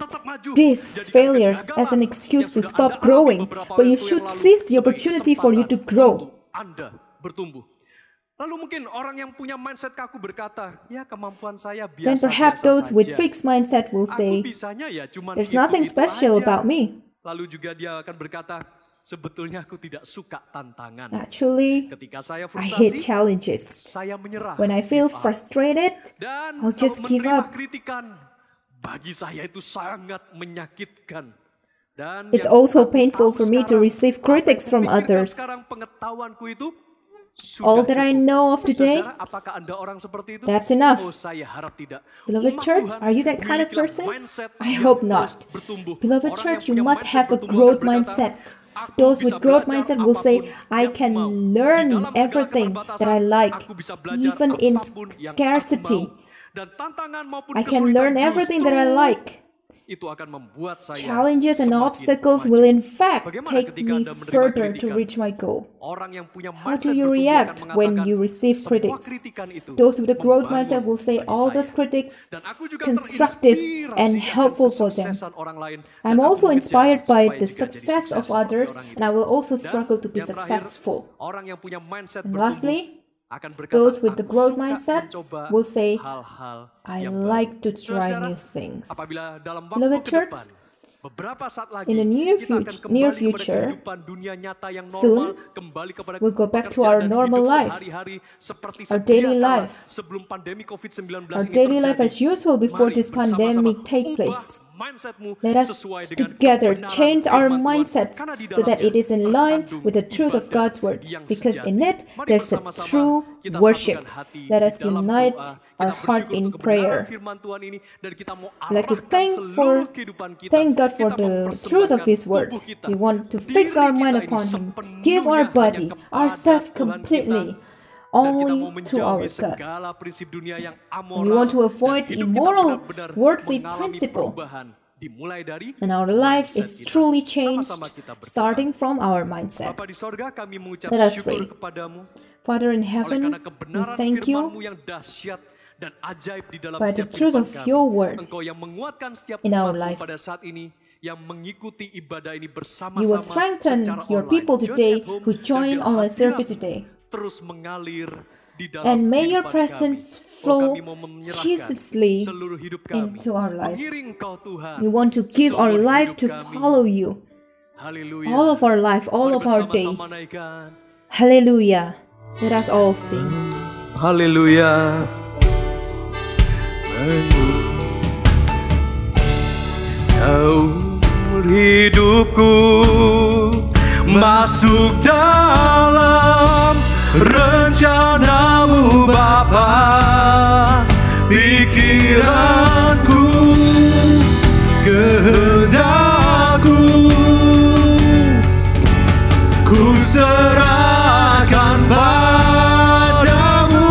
these failures as an excuse to stop growing, but you should seize the opportunity for you to grow. Then perhaps those with fixed mindset will say, "There's nothing special about me." Actually, I hate challenges. When I feel frustrated, I'll just give up. It's also painful for me to receive critics from others. All that I know of today, that's enough. Beloved church, are you that kind of person? I hope not. Beloved church, you must have a growth mindset. Those with growth mindset will say, "I can learn everything that I like, even in scarcity. I can learn everything that I like." Challenges and obstacles will in fact take me further to reach my goal. How do you react when you receive critics? Those with a growth mindset will say all those critics constructive and helpful for them. I'm also inspired by the success of others, and I will also struggle to be successful. And lastly, those with the growth mindset will say, "I like to try new things." Beloved church, in the near future, soon, we'll go back to our normal life, our daily life. Our daily life as usual before this pandemic takes place. Let us together change our mindsets so that it is in line with the truth of God's word, because in it there's a true worship. Let us unite our heart in prayer. I'd like to thank God for the truth of His word. We want to fix our mind upon Him, give our body, ourselves completely only to our God. We want to avoid immoral worldly principle. And our life is truly changed starting from our mindset. Let us pray. Father in heaven, we thank you by the truth of your word in our life. You will strengthen your people today who join online service today. And may your presence flow ceaselessly into our life. We want to give our life to follow you. All of our life, all of our days. Hallelujah. Let us all sing. Hallelujah. Hidupku masuk dalam rencanamu Bapa, pikiranku, kehendakku, ku serahkan padamu.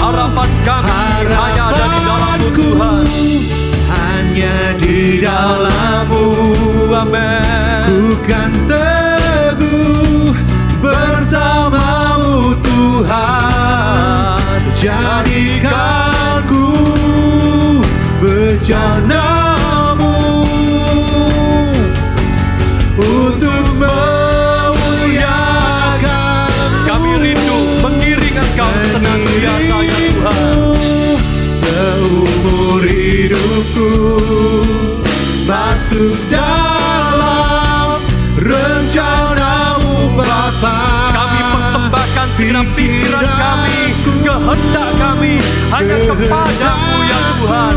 Harapan kami hanya ada di dalam-Mu Tuhan, hanya di dalam-Mu. Amen. Ku kan teguh bersamamu Tuhan, jadikanku bejanamu untuk memuliakan. Kami rindu mengiring Engkau senantiasa ya Tuhan. Seumur hidupku masuk dalam rencanamu Bapa. Kami persembahkan segenap pikiran kami, kehendak kami hanya kepadamu ya Tuhan.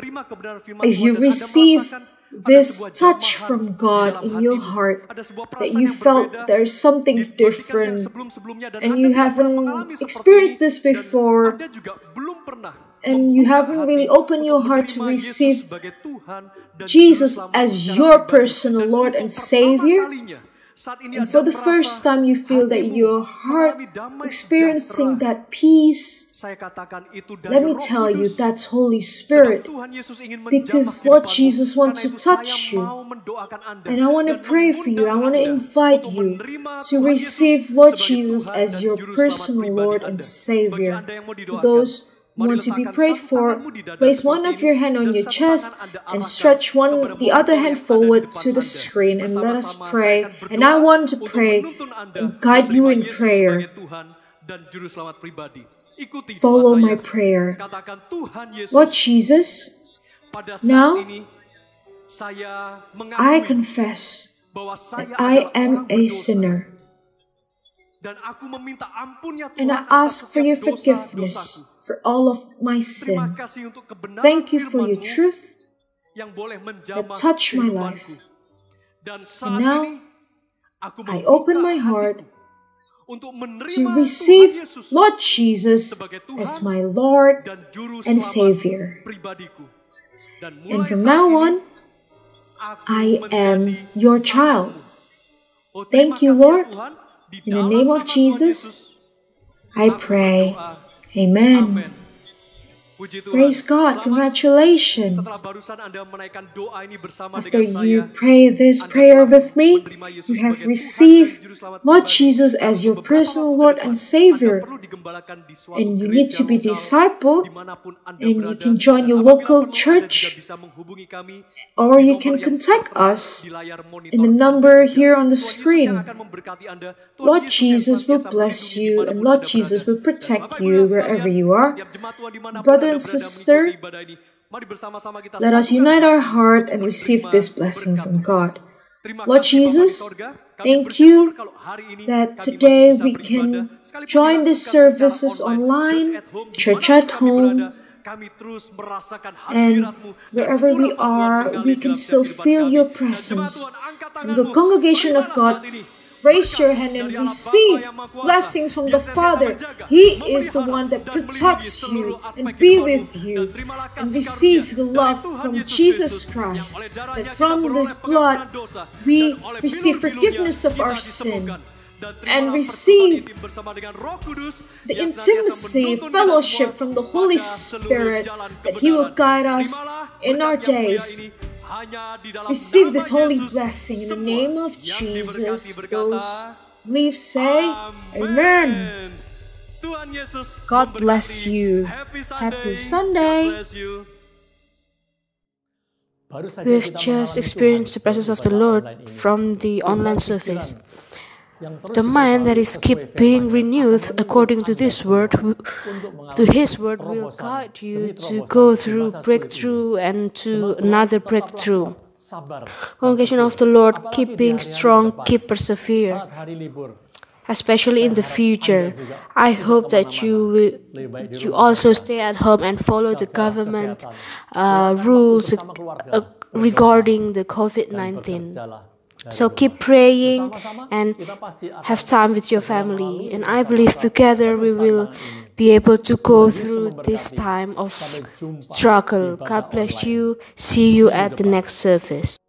menerima kebenaran firman if Tuhan you dan Anda receive merasakan ada this sebuah touch jamahan from di God dalam in your hatimu, heart, ada sebuah that perasaan you yang felt berbeda there's something dibandingkan yang different, sebelum-sebelumnya dan and Anda you tidak pernah haven't mengalami seperti experienced ini this dan before, Anda juga belum pernah and you haven't really opened your heart to receive Jesus as your personal Lord and Savior, and for the first time you feel that your heart experiencing that peace, let me tell you, that's Holy Spirit, because Lord Jesus wants to touch you. And I want to pray for you. I want to invite you to receive Lord Jesus as your personal Lord and Savior. For those who want to be prayed for, place one of your hand on your chest and stretch the other hand forward to the screen, and let us pray. And I want to pray and guide you in prayer. Follow my prayer. Lord Jesus, now I confess that I am a sinner, and I ask for your forgiveness for all of my sin. Thank you for your truth that touched my life. And now I open my heart to receive Lord Jesus as my Lord and Savior. And from now on, I am your child. Thank you, Lord. In the name of Jesus, I pray. Amen. Praise God. Congratulations. After you pray this prayer with me, you have received Lord Jesus as your personal Lord and Savior. And you need to be discipled, and you can join your local church, or you can contact us in the number here on the screen. Lord Jesus will bless you, and Lord Jesus will protect you wherever you are. Brother and sister, let us unite our heart and receive this blessing from God. Lord Jesus, thank you that today we can join these services online, church at home, and wherever we are, we can still feel your presence. In the congregation of God, raise your hand and receive blessings from the Father. He is the one that protects you and be with you. And receive the love from Jesus Christ, that from this blood we receive forgiveness of our sin and receive the intimacy, fellowship from the Holy Spirit, that He will guide us in our days. Receive this holy blessing in the name of Jesus. Those believe say, Amen. God bless you. Happy Sunday. We've just experienced the presence of the Lord from the online service. The mind that is keep being renewed according to this word, to His word, will guide you to go through breakthrough and to another breakthrough. Congregation of the Lord, keep being strong, keep persevere, especially in the future. I hope that you also stay at home and follow the government rules regarding the COVID-19. So keep praying and have time with your family. And I believe together we will be able to go through this time of struggle. God bless you. See you at the next service.